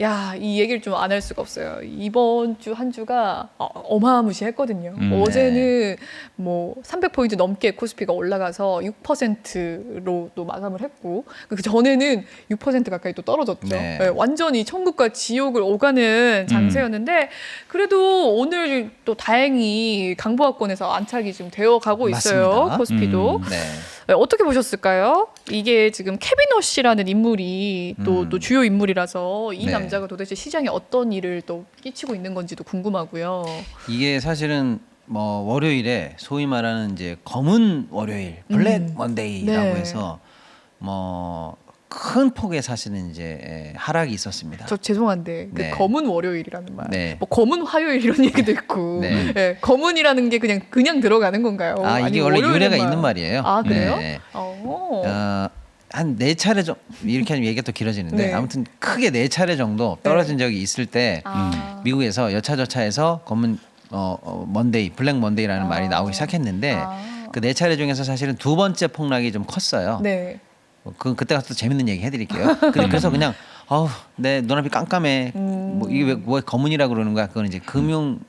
야, 이 얘기를 좀 안 할 수가 없어요. 이번 주 한 주가 어마무시했거든요. 어제는 뭐 300포인트 넘게 코스피가 올라가서 6%로 또 마감을 했고, 그 전에는 6% 가까이 또 떨어졌죠. 네. 네, 완전히 천국과 지옥을 오가는 장세였는데, 그래도 오늘 또 다행히 강보합권에서 안착이 좀 되어 가고 있어요. 맞습니다. 코스피도. 네. 네, 어떻게 보셨을까요? 이게 지금 케빈 워시라는 인물이 또 주요 인물이라서 이 네. 남자가 도대체 시장에 어떤 일을 또 끼치고 있는 건지도 궁금하고요. 이게 사실은 뭐 월요일에 소위 말하는 이제 검은 월요일, 블랙 먼데이라고 네. 해서 뭐 큰 폭의 사실은 이제 하락이 있었습니다. 저 죄송한데 그 네. 검은 월요일이라는 말, 네. 뭐 검은 화요일 이런 얘기도 있고, 네. 네, 검은이라는 게 그냥 들어가는 건가요? 아, 이게 아니면 원래 월요일에만- 유래가 있는 말이에요. 아, 그래요? 네. 어. 한 4차례 정도 이렇게 하면 얘기가 또 길어지는데 네. 아무튼 크게 4차례 정도 떨어진 적이 있을 때 아. 미국에서 여차저차해서 검은 먼데이, 블랙 먼데이라는 말이 나오기 시작했는데 아. 그 4차례 중에서 사실은 두 번째 폭락이 좀 컸어요. 네. 그때 가서 또 재밌는 얘기 해드릴게요. 그래서 그냥 내 눈앞이 깜깜해. 뭐 이게 왜 검은이라고 그러는 거야? 그건 이제 금융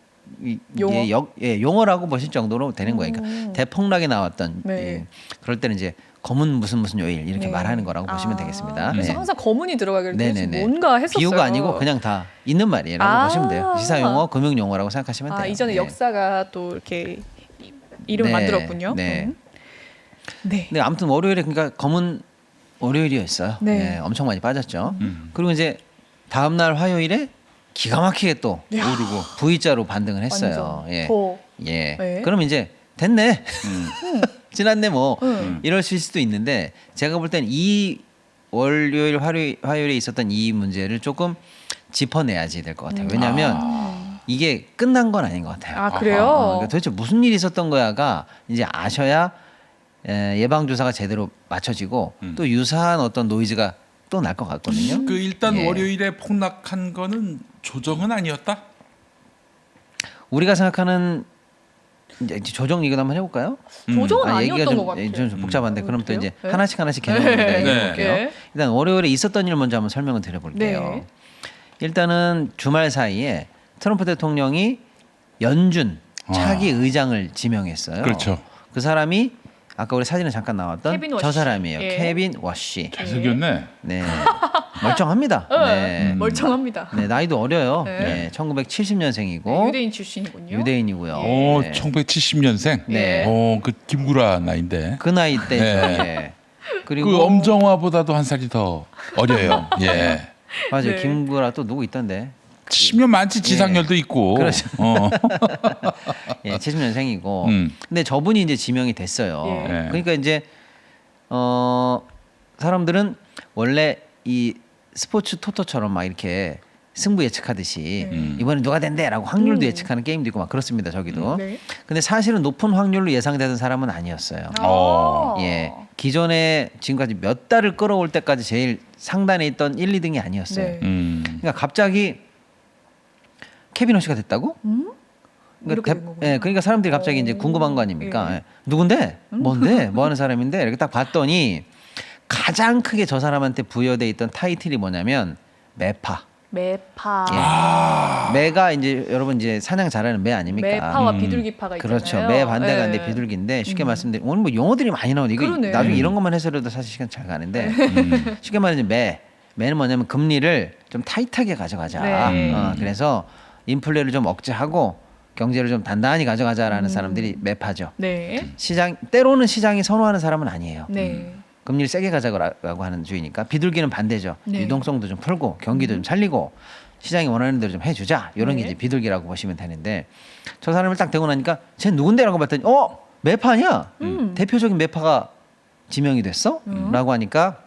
용어? 용어라고 보실 정도로 되는 거예요. 그러니까 대폭락이 나왔던 네. 그럴 때는 이제 검은 무슨 요일 이렇게 네. 말하는 거라고 보시면 되겠습니다. 그래서 네. 항상 검은이 들어가길 때 네네네. 뭔가 했었어요. 비유가 아니고 그냥 다 있는 말이라고 아. 보시면 돼요. 시사 용어, 금융 용어라고 생각하시면 돼요. 이전에 네. 역사가 또 이렇게 이름을 네. 만들었군요. 네. 네. 근데 아무튼 월요일에 그러니까 검은 월요일이었어요. 네. 네, 엄청 많이 빠졌죠. 그리고 이제 다음 날 화요일에 기가 막히게 또 야. 오르고 V자로 반등을 했어요. 완전 예. 더. 예. 네. 그럼 이제 됐네. 지났네 뭐 음. 이럴 수도 있는데 제가 볼 땐 이 월요일 화요일에 있었던 이 문제를 조금 짚어내야지 될 것 같아요. 왜냐하면 이게 끝난 건 아닌 것 같아요. 아, 그래요? 그러니까 도대체 무슨 일이 있었던 거야가 이제 아셔야 예방 주사가 제대로 맞춰지고 또 유사한 어떤 노이즈가 또 날 것 같거든요. 그 일단 예. 월요일에 폭락한 거는 조정은 아니었다? 우리가 생각하는 이제 조정 얘기도 한번 해볼까요? 조정은 얘기가 아니었던 것 좀, 같아요. 좀 복잡한데 그럼 또 그래요? 이제 네. 하나씩 개념을 네. 얘기해 볼게요. 네. 일단 월요일에 있었던 일 먼저 한번 설명을 드려볼게요. 네. 일단은 주말 사이에 트럼프 대통령이 연준 차기 의장을 지명했어요. 그렇죠. 그 사람이 아까 우리 사진에 잠깐 나왔던 케빈 워시. 저 사람이에요. 예. 케빈 워시. 잘생겼네. 네. 멀쩡합니다. 네. 멀쩡합니다. 네, 나이도 어려요. 네. 네. 1970년생이고 유대인 출신이군요. 유대인이고요. 오, 네. 1970년생. 네. 오, 그 김구라 나이인데. 그 나이 때죠. 네. 예. 그리고 그 엄정화보다도 한 살이 더 어려요. 예. 맞아요. 네. 김구라 또 누구 있던데. 70년 많지 지상렬도 있고. 그렇죠. 어. 예, 70년생이고. 근데 저분이 이제 지명이 됐어요. 예. 네. 그러니까 이제 사람들은 원래 이 스포츠 토토처럼 막 이렇게 승부 예측하듯이 이번에 누가 된대라고 확률도 예측하는 게임도 있고 막 그렇습니다. 저기도. 네. 근데 사실은 높은 확률로 예상되던 사람은 아니었어요. 어. 예. 기존에 지금까지 몇 달을 끌어올 때까지 제일 상단에 있던 1, 2등이 아니었어요. 네. 그러니까 갑자기 케빈 워시가 됐다고? 이렇게 된 거구나. 예, 그러니까 사람들이 갑자기 이제 궁금한 거 아닙니까? 예. 예. 누군데? 뭔데? 뭐 하는 사람인데? 이렇게 딱 봤더니 가장 크게 저 사람한테 부여돼 있던 타이틀이 뭐냐면 매파. 매파. 예. 매가 이제 여러분 이제 사냥 잘하는 매 아닙니까? 매파와 비둘기파가 있잖아요. 그렇죠. 매 반대가 네. 인데 비둘기인데 쉽게 말씀드리면 오늘 뭐 용어들이 많이 나오는데 이거 그러네. 나중에 이런 것만 해서라도 사실 시간 잘 가는데 쉽게 말하면 매는 뭐냐면 금리를 좀 타이트하게 가져가자. 네. 그래서 인플레를 좀 억제하고 경제를 좀 단단히 가져가자라는 사람들이 매파죠. 네. 때로는 시장이 선호하는 사람은 아니에요. 네. 금리를 세게 가져가라고 하는 주의니까 비둘기는 반대죠. 네. 유동성도 좀 풀고 경기도 좀 살리고 시장이 원하는 대로 좀 해주자. 이런 게 네. 이제 비둘기라고 보시면 되는데 저 사람을 딱 대고 나니까 쟤 누군데라고 봤더니 매파냐? 대표적인 매파가 지명이 됐어? 라고 하니까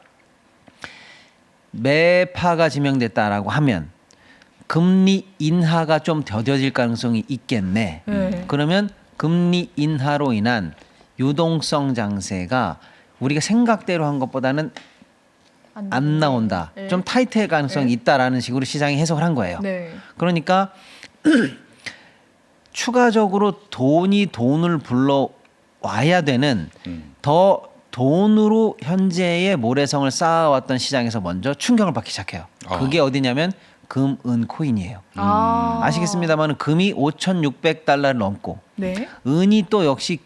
매파가 지명됐다라고 하면 금리 인하가 좀 더뎌질 가능성이 있겠네. 네. 그러면 금리 인하로 인한 유동성 장세가 우리가 생각대로 한 것보다는 안 나온다. 네. 좀 타이트할 가능성이 있다라는 식으로 시장이 해석을 한 거예요. 네. 그러니까 추가적으로 돈을 불러와야 되는 더 돈으로 현재의 모래성을 쌓아왔던 시장에서 먼저 충격을 받기 시작해요. 그게 어디냐면 금, 은, 코인이에요. 아. 아시겠습니다만 금이 5,600달러를 넘고 네. 은이 또 역시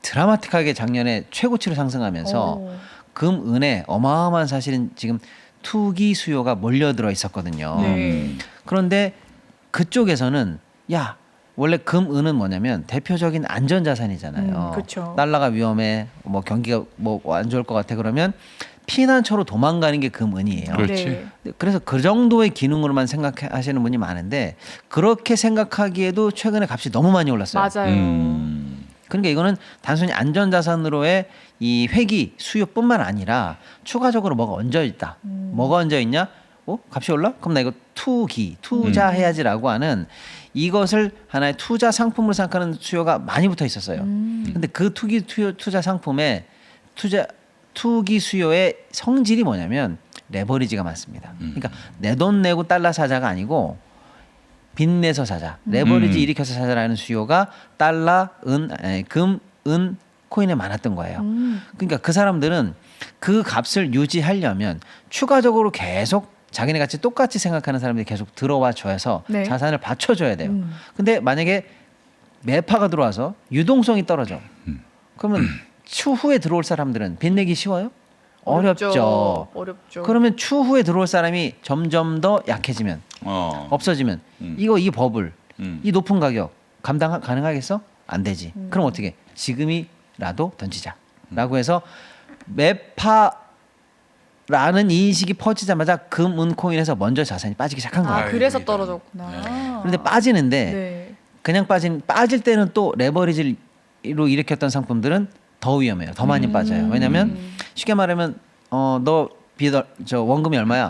드라마틱하게 작년에 최고치로 상승하면서 오. 금, 은에 어마어마한 사실은 지금 투기 수요가 몰려들어 있었거든요. 네. 그런데 그쪽에서는 야 원래 금, 은은 뭐냐면 대표적인 안전자산이잖아요. 그렇죠. 달러가 위험해, 뭐 경기가 뭐 안 좋을 것 같아 그러면 피난처로 도망가는 게 금, 은이에요. 그렇지. 네. 그래서 그 정도의 기능으로만 생각하시는 분이 많은데 그렇게 생각하기에도 최근에 값이 너무 많이 올랐어요. 맞아요. 그러니까 이거는 단순히 안전자산으로의 이 회기 수요뿐만 아니라 추가적으로 뭐가 얹어 있다. 뭐가 얹어 있냐? 값이 올라? 그럼 나 이거 투자해야지라고 하는 이것을 하나의 투자 상품으로 생각하는 수요가 많이 붙어 있었어요. 근데 그 투자 상품의 투기 수요의 성질이 뭐냐면 레버리지가 많습니다. 그러니까 내 돈 내고 달러 사자가 아니고 빚내서 사자, 레버리지 일으켜서 사자라는 수요가 달러, 금, 은, 코인에 많았던 거예요. 그러니까 그 사람들은 그 값을 유지하려면 추가적으로 계속 자기네 같이 똑같이 생각하는 사람들이 계속 들어와 줘서 네. 자산을 받쳐줘야 돼요. 근데 만약에 매파가 들어와서 유동성이 떨어져. 그러면 추후에 들어올 사람들은 빚내기 쉬워요? 어렵죠. 어렵죠. 그러면 추후에 들어올 사람이 점점 더 약해지면 없어지면 이 버블 이 높은 가격 감당 가능하겠어? 안 되지. 그럼 어떻게? 지금이라도 던지자라고 해서 매파라는 인식이 퍼지자마자 금, 은, 코인에서 먼저 자산이 빠지기 시작한 거예요. 아, 그래서 아이고, 떨어졌구나. 그런데 빠지는데 네. 그냥 빠질 때는 또 레버리지로 일으켰던 상품들은 더 위험해요. 더 많이 빠져요. 왜냐하면 쉽게 말하면 너 원금이 얼마야?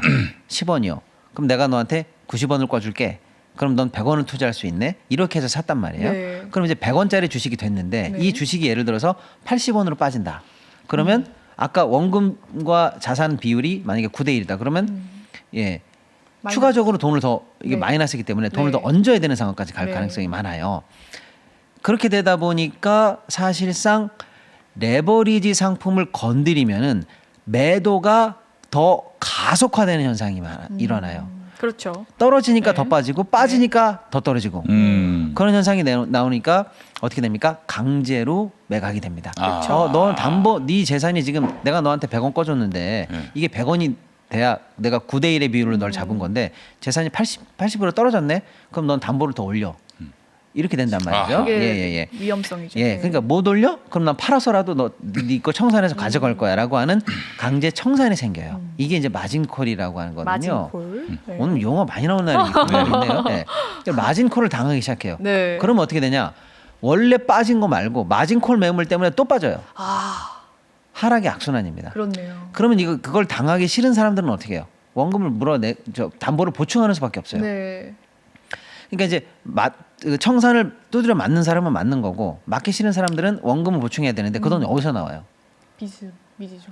10원이요. 그럼 내가 너한테 90원을 꿔줄게. 그럼 넌 100원을 투자할 수 있네. 이렇게 해서 샀단 말이에요. 네. 그럼 이제 100원짜리 주식이 됐는데 네. 이 주식이 예를 들어서 80원으로 빠진다. 그러면 아까 원금과 자산 비율이 만약에 9대 1이다. 그러면 예. 마이너스. 추가적으로 돈을 더 이게 네. 마이너스이기 때문에 돈을 네. 더 얹어야 되는 상황까지 갈 네. 가능성이 많아요. 그렇게 되다 보니까 사실상 레버리지 상품을 건드리면은 매도가 더 가속화되는 현상이 일어나요. 그렇죠. 떨어지니까 네. 더 빠지고 빠지니까 더 떨어지고 그런 현상이 나오니까 어떻게 됩니까? 강제로 매각이 됩니다. 그렇죠. 너 담보 네 재산이 지금 내가 너한테 100원 꺼줬는데 이게 100원이 돼야 내가 9대 1의 비율로 널 잡은 건데 재산이 80% 떨어졌네. 그럼 넌 담보를 더 올려. 이렇게 된단 말이죠. 그게 위험성이죠. 예, 네. 그러니까 못 올려? 그럼 난 팔아서라도 네 거 청산해서 가져갈 거야라고 하는 강제 청산이 생겨요. 이게 이제 마진콜이라고 하는 거거든요. 마진콜. 네. 오늘 용어 많이 나오는 날이네요. 네. 그러니까 마진콜을 당하기 시작해요. 네. 그러면 어떻게 되냐? 원래 빠진 거 말고 마진콜 매물 때문에 또 빠져요. 아, 하락의 악순환입니다. 그렇네요. 그러면 그걸 당하기 싫은 사람들은 어떻게 해요? 원금을 담보를 보충하는 수밖에 없어요. 네. 그러니까 이제 청산을 두드려 맞는 사람은 맞는 거고 맞기 싫은 사람들은 원금을 보충해야 되는데 그 돈이 어디서 나와요? 미지 좀.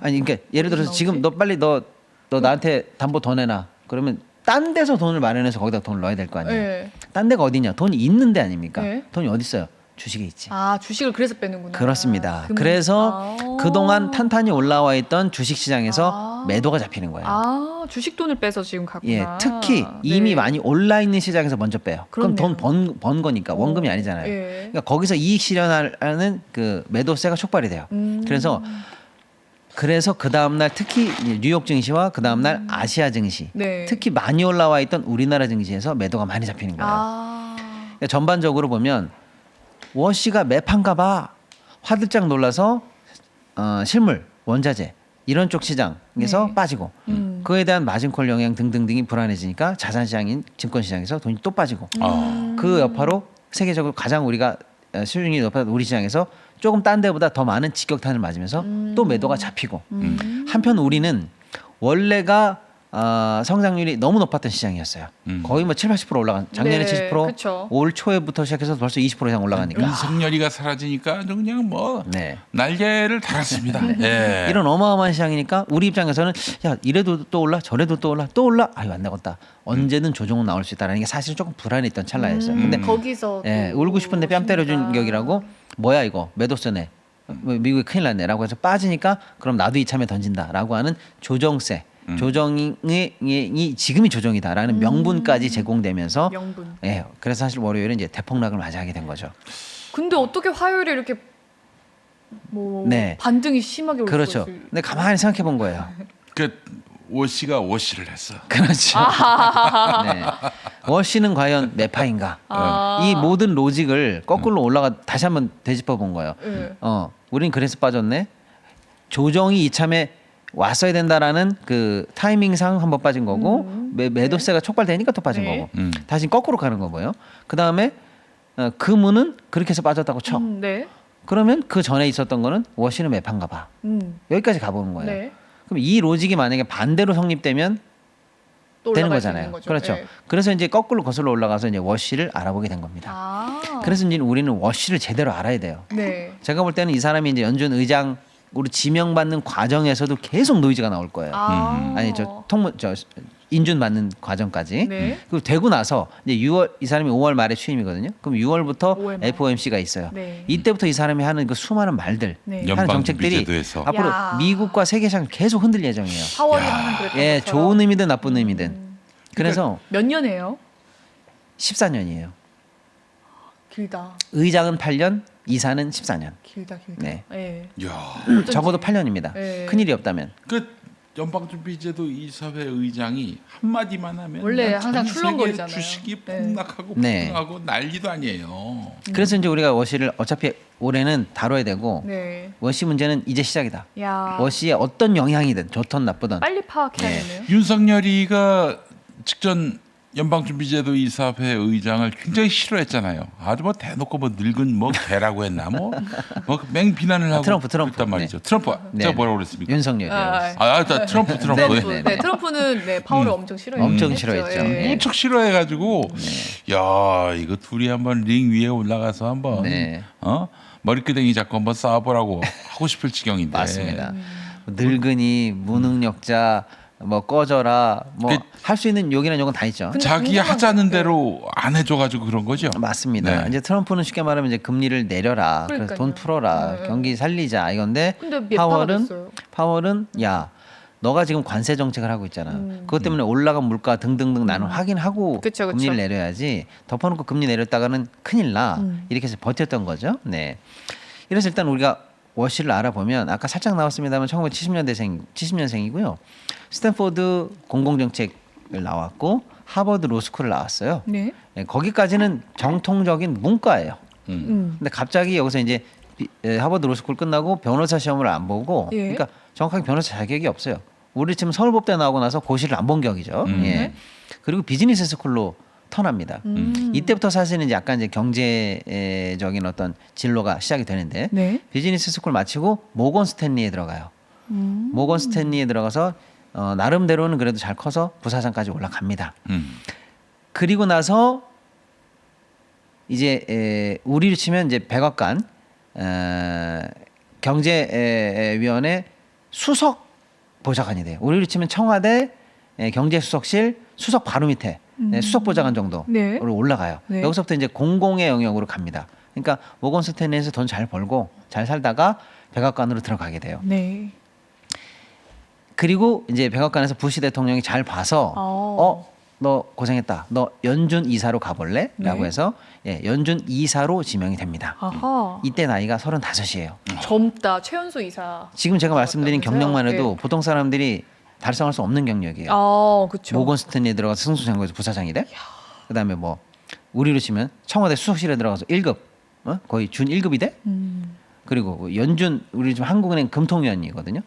아니 그러니까 예를 들어서 어디서 지금 너 빨리 너 나한테 담보 더 내놔. 그러면 딴 데서 돈을 마련해서 거기다 돈을 넣어야 될 거 아니에요. 네. 딴 데가 어디냐? 돈이 있는 데 아닙니까? 네. 돈이 어디 있어요? 주식에 있지. 아, 주식을 그래서 빼는구나. 그렇습니다. 금리. 그래서 아. 그동안 탄탄히 올라와 있던 주식 시장에서 아. 매도가 잡히는 거예요. 아, 주식 돈을 빼서 지금 갔구나. 예, 특히 이미 네. 많이 올라 있는 시장에서 먼저 빼요. 그럼 돈 그렇네요. 번 거니까 원금이 아니잖아요. 예. 그러니까 거기서 이익 실현하는 그 매도세가 촉발이 돼요. 그래서 그 다음 날 특히 뉴욕 증시와 그 다음 날 아시아 증시, 네. 특히 많이 올라와 있던 우리나라 증시에서 매도가 많이 잡히는 거예요. 아. 그러니까 전반적으로 보면 워시가 매판가 봐 화들짝 놀라서 실물, 원자재 이런 쪽 시장에서 네. 빠지고 그에 대한 마진콜 영향 등등등이 불안해지니까 자산 시장인 증권 시장에서 돈이 또 빠지고 그 여파로 세계적으로 가장 우리가 수익률이 높았던 우리 시장에서 조금 딴 데보다 더 많은 직격탄을 맞으면서 또 매도가 잡히고 한편 우리는 원래가 성장률이 너무 높았던 시장이었어요. 거의 뭐 7, 80% 올라간 작년에 네, 70%, 그쵸. 올 초에부터 시작해서 벌써 20% 이상 올라가니까 윤석열이가 사라지니까 아주 그냥 뭐 네. 날개를 달았습니다. 예. 이런 어마어마한 시장이니까 우리 입장에서는 야 이래도 또 올라 저래도 또 올라 아유 안 되겠다 언제든 조정은 나올 수 있다라는 게 사실 조금 불안했던 찰나였어요. 근데 거기서 예, 또 울고 싶은데 뺨 때려준 오십니다. 격이라고 뭐야 이거 매도세네 미국이 큰일 났네라고 해서 빠지니까 그럼 나도 이참에 던진다라고 하는 조정세 조정이 지금이 조정이다라는 명분까지 제공되면서 명분. 예, 그래서 사실 월요일은 이제 대폭락을 맞이하게 된 거죠. 근데 어떻게 화요일에 이렇게 뭐 네. 반등이 심하게 올 그렇죠. 수가 있을- 근데 가만히 생각해 본 거예요. 그 워시가 워시를 했어. 그렇죠. 네. 워시는 과연 몇 파인가? 아. 이 모든 로직을 거꾸로 올라가 다시 한번 되짚어 본 거예요. 네. 우린 그래서 빠졌네. 조정이 이참에 왔어야 된다라는 그 타이밍상 한번 빠진 거고 매도세가 촉발되니까 또 빠진 네. 거고 음. 다시 거꾸로 가는 거고요. 그 다음에 금은은 그렇게 해서 빠졌다고 쳐. 네. 그러면 그 전에 있었던 거는 워시는 몇 판가 봐. 여기까지 가보는 거예요. 네. 그럼 이 로직이 만약에 반대로 성립되면 또 되는 올라갈 수 거잖아요. 있는 거죠. 그렇죠. 네. 그래서 이제 거꾸로 거슬러 올라가서 이제 워시를 알아보게 된 겁니다. 아. 그래서 이제 우리는 워시를 제대로 알아야 돼요. 네. 제가 볼 때는 이 사람이 이제 연준 의장으로 지명받는 과정에서도 계속 노이즈가 나올 거예요. 아니 저 인준 받는 과정까지. 네. 그리고 되고 나서 이제 6월 이 사람이 5월 말에 취임이거든요. 그럼 6월부터 5월 말. FOMC가 있어요. 네. 이때부터 이 사람이 하는 그 수많은 말들, 네. 하는 연방준비 정책들이 제도에서. 앞으로 야. 미국과 세계 시장을 계속 흔들 예정이에요. 파월이 항상 그랬던 예, 것처럼. 좋은 의미든 나쁜 의미든. 그래서 몇 년이에요? 14년이에요. 길다. 의장은 8년, 이사는 14년. 길다. 네. 네. 야, 적어도 8년입니다. 네. 큰일이 없다면. 그 연방준비제도 이사회 의장이 한 마디만 하면 원래 그냥 항상 전 세계 출렁거리잖아요. 주식이 네. 폭락하고 네. 폭등하고 난리도 아니에요. 그래서 이제 우리가 워시를 어차피 올해는 다뤄야 되고 네. 워시 문제는 이제 시작이다. 야. 워시의 어떤 영향이든 좋든 나쁘든 빨리 파악해야겠네요. 윤석열이가 직전 연방준비제도 이사회 의장을 굉장히 싫어했잖아요. 아주 뭐 대놓고 뭐 늙은 뭐 개라고 했나 뭐 맹비난을 하고 트럼프. 있단 말이죠. 트럼프 네. 제가 뭐라고 그랬습니까? 윤석열이요. 트럼프. 트럼프. 네, 네, 트럼프는 네, 파월을 엄청 싫어했죠. 엄청 싫어했죠. 예. 네. 무척 싫어해가지고 야 이거 둘이 한번 링 위에 올라가서 한번 네. 머리끄댕이 잡고 한번 싸워보라고 하고 싶을 지경인데 맞습니다. 늙은이, 무능력자, 뭐 꺼져라, 뭐 그- 할 수 있는 욕이나 욕은 다 있죠. 근데 자기 궁금한 하자는 게- 대로 안 해줘가지고 그런 거죠. 맞습니다. 네. 이제 트럼프는 쉽게 말하면 이제 금리를 내려라, 그래서 그러니까요. 돈 풀어라, 네. 경기 살리자 이건데 근데 몇 파가 파월은 됐어요? 야 너가 지금 관세 정책을 하고 있잖아. 그것 때문에 올라간 물가 등등등 나는 확인하고 그쵸, 그쵸. 금리를 내려야지. 덮어놓고 금리 내렸다가는 큰일 나. 이렇게 해서 버텼던 거죠. 네. 이래서 일단 우리가 워시를 알아보면 아까 살짝 나왔습니다만 70년생이고요. 스탠포드 공공정책을 나왔고 하버드 로스쿨을 나왔어요. 네. 네, 거기까지는 정통적인 문과예요. 음. 근데 갑자기 여기서 이제 하버드 로스쿨 끝나고 변호사 시험을 안 보고, 예. 그러니까 정확하게 변호사 자격이 없어요. 우리 지금 서울법대 나오고 나서 고시를 안 본 격이죠. 예. 그리고 비즈니스 스쿨로 턴합니다. 이때부터 사실은 이제 약간 이제 경제적인 어떤 진로가 시작이 되는데 네. 비즈니스 스쿨 마치고 모건 스탠리에 들어가요. 모건 스탠리에 들어가서 나름대로는 그래도 잘 커서 부사장까지 올라갑니다. 그리고 나서 이제 우리로 치면 이제 백악관 경제위원회 수석 보좌관이 돼요. 우리로 치면 청와대 경제수석실 수석 바로 밑에 수석 보좌관 정도로 네. 올라가요. 네. 여기서부터 이제 공공의 영역으로 갑니다. 그러니까 모건 스탠리에서 돈 잘 벌고 잘 살다가 백악관으로 들어가게 돼요. 네. 그리고 이제 백악관에서 부시 대통령이 잘 봐서 너 고생했다. 너 연준 이사로 가볼래? 네. 라고 해서 연준 이사로 지명이 됩니다. 아하. 이때 나이가 35이에요. 젊다. 최연소 이사. 지금 제가 말씀드린 그렇다면서요? 경력만 해도 네. 보통 사람들이 달성할 수 없는 경력이에요. 그렇죠. 모건 스탠리에 들어가서 승수장고에서 부사장이 돼. 그다음에 뭐 우리로 치면 청와대 수석실에 들어가서 1급 거의 준 1급이 돼. 그리고 연준 우리 지금 한국은행 금통위원이거든요.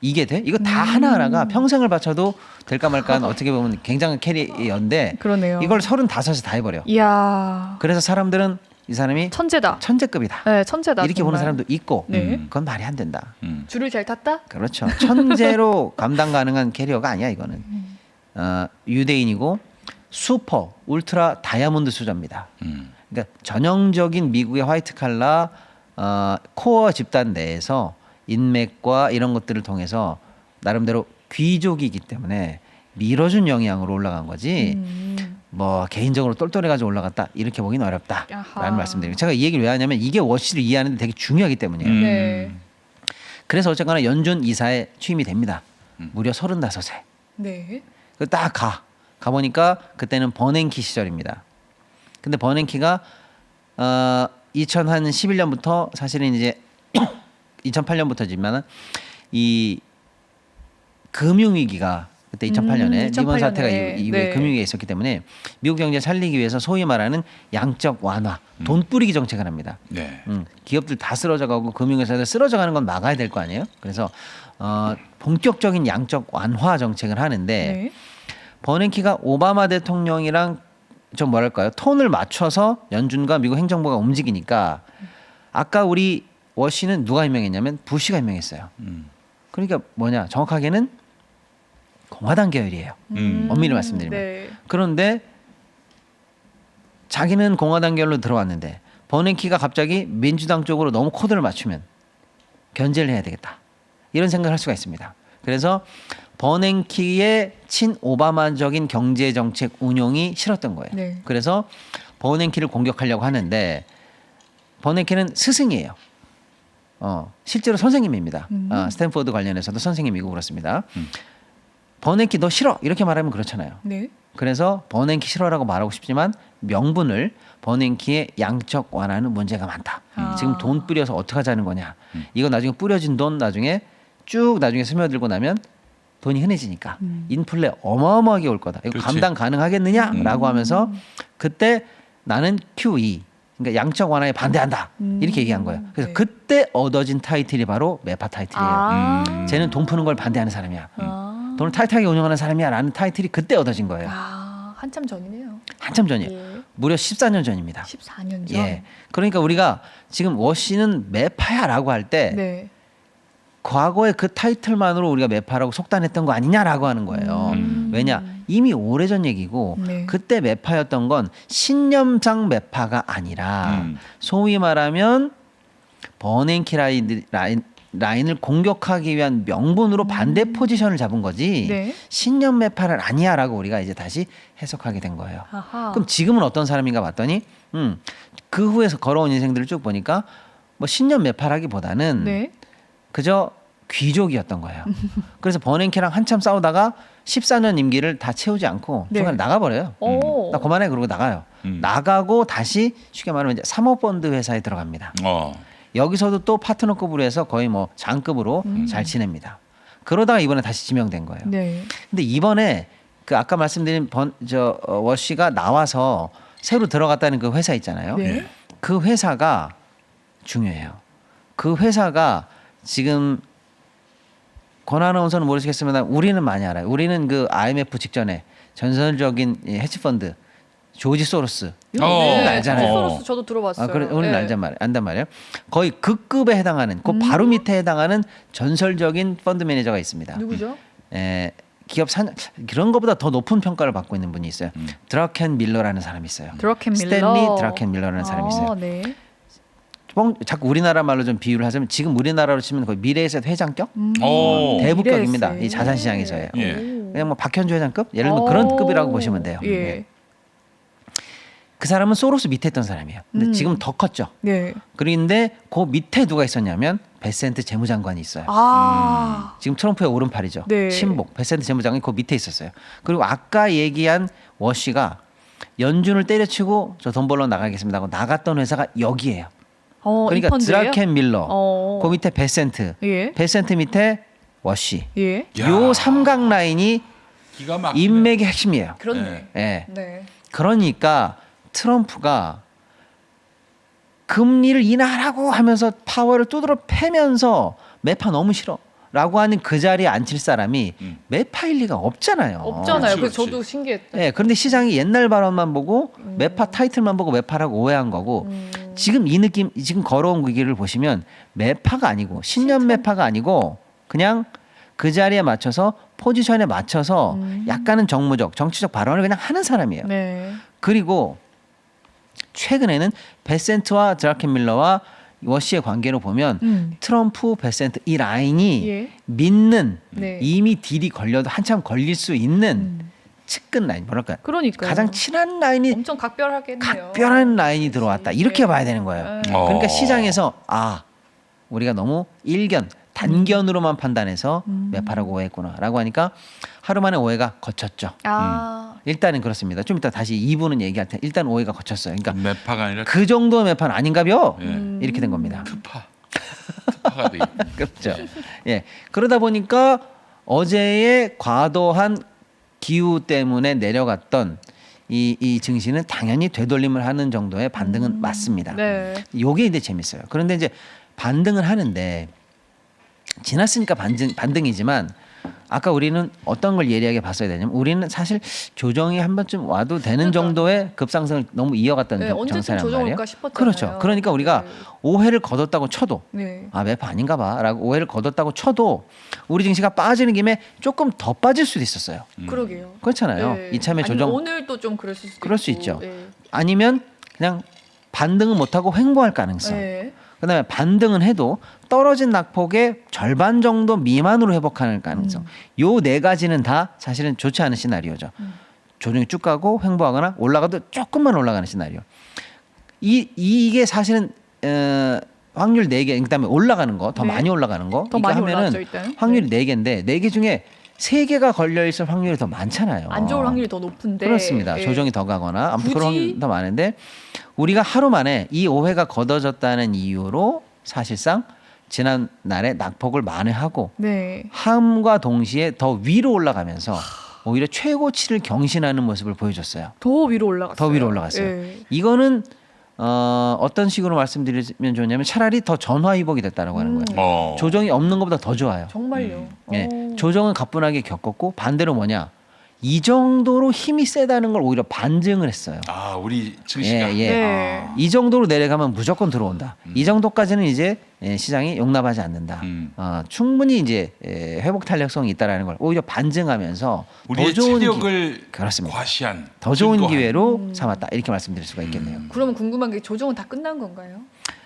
이게 돼? 이거 다 하나하나가 평생을 바쳐도 될까 말까는 어떻게 보면 굉장한 캐리어인데 그러네요. 이걸 35에 다 해버려. 이야. 그래서 사람들은 이 사람이 천재다. 천재급이다. 네, 천재다. 이렇게 보는 정말. 사람도 있고 네. 그건 말이 안 된다. 줄을 잘 탔다? 그렇죠. 천재로 감당 가능한 캐리어가 아니야 이거는. 유대인이고 슈퍼 울트라 다이아몬드 수저입니다. 그러니까 전형적인 미국의 화이트 칼라 코어 집단 내에서 인맥과 이런 것들을 통해서 나름대로 귀족이기 때문에 밀어준 영향으로 올라간 거지. 뭐 개인적으로 똘똘해가지고 올라갔다 이렇게 보기는 어렵다라는 아하. 말씀드리고 제가 이 얘기를 왜 하냐면 이게 워시를 이해하는데 되게 중요하기 때문이에요. 네. 그래서 어쨌거나 연준 이사에 취임이 됩니다. 무려 35세. 네. 딱 가보니까 그때는 버냉키 시절입니다. 근데 버냉키가 2011년부터 사실은 이제 2008년부터지만 이 금융위기가 그때 2008년에 리먼 사태가 2008년에. 이후에 네. 금융위기가 있었기 때문에 미국 경제 살리기 위해서 소위 말하는 양적 완화, 돈 뿌리기 정책을 합니다. 네. 기업들 다 쓰러져가고 금융회사들 쓰러져가는 건 막아야 될 거 아니에요. 그래서 본격적인 양적 완화 정책을 하는데 네. 버냉키가 오바마 대통령이랑 좀 뭐랄까요 톤을 맞춰서 연준과 미국 행정부가 움직이니까 아까 우리 워시는 누가 임명했냐면 부시가 임명했어요. 그러니까 뭐냐 정확하게는 공화당 계열이에요. 엄밀히 말씀드리면. 네. 그런데 자기는 공화당 계열로 들어왔는데 버냉키가 갑자기 민주당 쪽으로 너무 코드를 맞추면 견제를 해야 되겠다. 이런 생각을 할 수가 있습니다. 그래서 버냉키의 친오바마적인 경제 정책 운용이 싫었던 거예요. 네. 그래서 버냉키를 공격하려고 하는데 버냉키는 스승이에요. 실제로 선생님입니다. 스탠포드 관련해서도 선생님이고 그렇습니다. 버냉키 너 싫어 이렇게 말하면 그렇잖아요. 네. 그래서 버냉키 싫어라고 말하고 싶지만 명분을 버냉키의 양적 완화는 문제가 많다. 지금 돈 뿌려서 어떻게 하자는 거냐. 이거 나중에 뿌려진 돈 나중에 쭉 나중에 스며들고 나면 돈이 흔해지니까 인플레 어마어마하게 올 거다. 이거 그렇지. 감당 가능하겠느냐라고 하면서 그때 나는 QE 그러니까 양적 완화에 반대한다. 이렇게 얘기한 거예요. 그래서 네. 그때 얻어진 타이틀이 바로 매파 타이틀이에요. 쟤는 돈 푸는 걸 반대하는 사람이야. 돈을 타이트하게 운영하는 사람이야라는 타이틀이 그때 얻어진 거예요. 한참 전이네요. 한참 전이에요. 예. 무려 14년 전입니다. 14년 전. 예. 그러니까 우리가 지금 워시는 매파야라고 할 때 네. 과거의 그 타이틀만으로 우리가 매파라고 속단했던 거 아니냐라고 하는 거예요. 왜냐? 이미 오래전 얘기고 네. 그때 매파였던 건 신념상 매파가 아니라 소위 말하면 버냉키 라인을 공격하기 위한 명분으로 반대 포지션을 잡은 거지 네. 신념 매파는 아니야라고 우리가 이제 다시 해석하게 된 거예요. 아하. 그럼 지금은 어떤 사람인가 봤더니 그 후에서 걸어온 인생들을 쭉 보니까 뭐 신념 매파라기보다는 네. 그저 귀족이었던 거예요. 그래서 버냉키랑 한참 싸우다가 14년 임기를 다 채우지 않고 네. 중간에 나가버려요. 오. 나 그만해 그러고 나가요. 나가고 다시 쉽게 말하면 이제 사모펀드 회사에 들어갑니다. 여기서도 또 파트너급으로 해서 거의 뭐 장급으로 잘 지냅니다. 그러다가 이번에 다시 지명된 거예요. 네. 근데 이번에 그 아까 말씀드린 워시가 나와서 새로 들어갔다는 그 회사 있잖아요. 네. 그 회사가 중요해요. 그 회사가 지금 권 아나운서는 모르시겠으면 우리는 많이 알아요. 우리는 그 IMF 직전에 전설적인 헤지펀드 조지 소로스 네. 알잖아요. 소로스 저도 들어봤어요. 그래, 우리는 네. 안단 말이에요. 거의 그 급에 해당하는, 그 바로 밑에 해당하는 전설적인 펀드 매니저가 있습니다. 누구죠? 기업 그런 것보다 더 높은 평가를 받고 있는 분이 있어요. 드라켄 밀러라는 사람이 있어요. 드라켄 밀러. 스탠리 드라켄 밀러라는 사람이 있어요. 네. 자꾸 우리나라 말로 좀 비유를 하자면 지금 우리나라로 치면 거의 미래에셋 회장격 대부격입니다. 미래에셋. 이 자산시장에서요. 예. 그냥 뭐 박현주 회장급 예를 들면 그런 급이라고 보시면 돼요. 예. 그 사람은 소로스 밑에 있던 사람이에요. 근데 지금 더 컸죠. 네. 그런데 그 밑에 누가 있었냐면 베센트 재무장관이 있어요. 지금 트럼프의 오른팔이죠. 네. 친복 베센트 재무장관이 그 밑에 있었어요. 그리고 아까 얘기한 워시가 연준을 때려치고 저 돈 벌러 나가겠습니다 하고 나갔던 회사가 여기예요. 그러니까 이 펀드예요? 드라켄 밀러, 그 밑에 베센트, 예. 베센트 밑에 워시. 예. 요 삼각 라인이 기가 막히네. 인맥의 핵심이에요. 그렇네. 예. 네. 그러니까 트럼프가 금리를 인하라고 하면서 파월을 두드러 패면서 매파 너무 싫어라고 하는 그 자리에 앉힐 사람이 매파일 리가 없잖아요. 없잖아요. 그렇지, 그래서 그렇지. 저도 신기했다. 예, 그런데 시장이 옛날 발언만 보고 매파 타이틀만 보고 매파라고 오해한 거고 지금 이 느낌 지금 걸어온 그 길을 보시면 매파가 아니고 신년 매파가 아니고 그냥 그 자리에 맞춰서 포지션에 맞춰서 약간은 정무적 정치적 발언을 그냥 하는 사람이에요. 네. 그리고 최근에는 베센트와 드라켄 밀러와 워시의 관계로 보면 트럼프, 베센트 이 라인이 예. 믿는 네. 이미 딜이 걸려도 한참 걸릴 수 있는 측근 라인 뭐랄까 그러니까요. 가장 친한 라인이 엄청 각별하겠네요. 각별한 라인이 들어왔다 이렇게 봐야 되는 거예요. 그러니까 시장에서 우리가 너무 단견으로만 판단해서 매파라고 오해했구나라고 하니까 하루 만에 5회가 거쳤죠. 일단은 그렇습니다. 좀 이따 다시 2부는 얘기할 텐데 일단 5회가 거쳤어요. 그러니까 매파가 아니라 그 정도 매판 아닌가벼? 예. 이렇게 된 겁니다. 특파가 돼 있고. 그렇죠. 예. 그러다 보니까 어제의 과도한 기후 때문에 내려갔던 이 증시는 당연히 되돌림을 하는 정도의 반등은 맞습니다. 네. 요게 이제 재밌어요. 그런데 이제 반등을 하는데 지났으니까 반등이지만 아까 우리는 어떤 걸 예리하게 봤어야 되냐면 우리는 사실 조정이 한 번쯤 와도 되는 정도의 급상승을 너무 이어갔던 네, 언제쯤 정세란 조정 말이에요. 올까 싶었잖아요. 그렇죠. 그러니까 우리가 네. 5회를 거뒀다고 쳐도 네. 아 매파 아닌가 봐라고 5회를 거뒀다고 쳐도 우리 증시가 빠지는 김에 조금 더 빠질 수도 있었어요. 그러게요. 그렇잖아요. 네. 이참에 아니, 조정 오늘도 좀 그럴 수도 그럴 수 있고. 있죠. 네. 아니면 그냥 반등은 못하고 횡보할 가능성. 네. 그다음에 반등은 해도 떨어진 낙폭의 절반 정도 미만으로 회복하는 가능성. 요 네 가지는 다 사실은 좋지 않은 시나리오죠. 조정이 쭉 가고 횡보하거나 올라가도 조금만 올라가는 시나리오. 이게 사실은 확률 4개, 그다음에 올라가는 거, 더 네. 많이 올라가는 거. 더 이거 많이 하면은 올라왔죠, 일단. 확률이 4개인데 4개 중에 3개가 걸려 있을 확률이 더 많잖아요. 안 좋을 확률이 더 높은데. 그렇습니다. 예. 조정이 더 가거나 아무튼 그런 굳이- 확률이 더 많은데 우리가 하루 만에 이 5회가 걷어졌다는 이유로 사실상 지난 날에 낙폭을 만회하고 네. 함과 동시에 더 위로 올라가면서 오히려 최고치를 경신하는 모습을 보여줬어요. 더 위로 올라갔어요. 더 위로 올라갔어요. 예. 이거는 어떤 식으로 말씀드리면 좋냐면 차라리 더 전화위복이 됐다라고 하는 거예요. 조정이 없는 것보다 더 좋아요. 정말요. 예, 오. 조정은 가뿐하게 겪었고 반대로 뭐냐? 이 정도로 힘이 세다는 걸 오히려 반증을 했어요. 아, 우리 증시가. 예, 예. 네. 이 정도로 내려가면 무조건 들어온다. 이 정도까지는 이제 시장이 용납하지 않는다. 충분히 이제 회복 탄력성이 있다라는 걸 오히려 반증하면서 우리의 더 좋은 체력을 그렇습니다. 과시한 더 좋은 증거한. 기회로 삼았다. 이렇게 말씀드릴 수가 있겠네요. 그러면 궁금한 게 조정은 다 끝난 건가요?